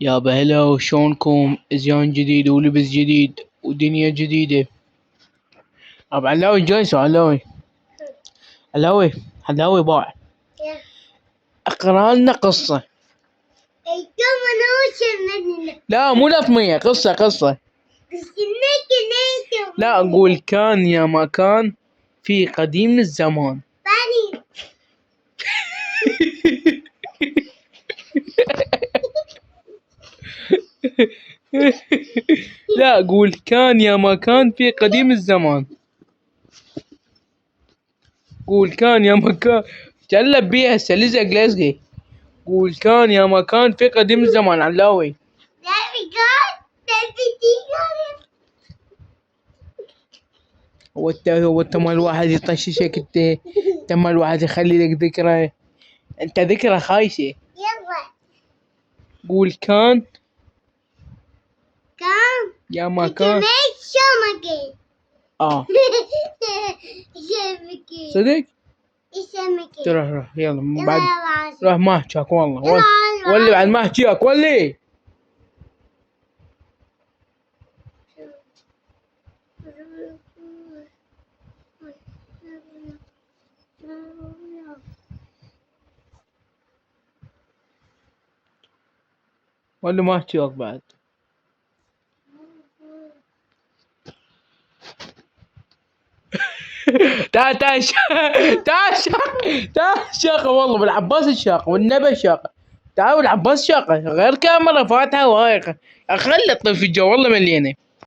يابا هلا شلونكم؟ ازيان جديد ولبس جديد ودنيا جديدة. ابو علاوي جايسو علاوي علاوي باع اقرا لنا قصة. لا مو لطمية، قصة. لا اقول كان يا ما كان في قديم الزمان. لا اقول كان يا ما كان في قديم الزمان. قول كان يا ما كان جلب بيها هسه لزق. قول كان يا ما كان في قديم الزمان علاوي. هو انت ما الواحد يطششك انت ما الواحد يخلي لك ذكرى. انت ذكرى خايسة. يلا قول كان يا ما انت كان. ماشي شمكي صدق شمكي روح يلا من يلا بعد. يلا روح ما احكيك والله يلا ولي بعد ما احكيك ولي. ولا ما احكيك بعد. تعال شاقة والله بالعباس الشاقة والنبى الشاقة. تعال والعباس شاقة غير كاميرا فاتحة وهاي. اخلي الطيف في الجو والله مليانة.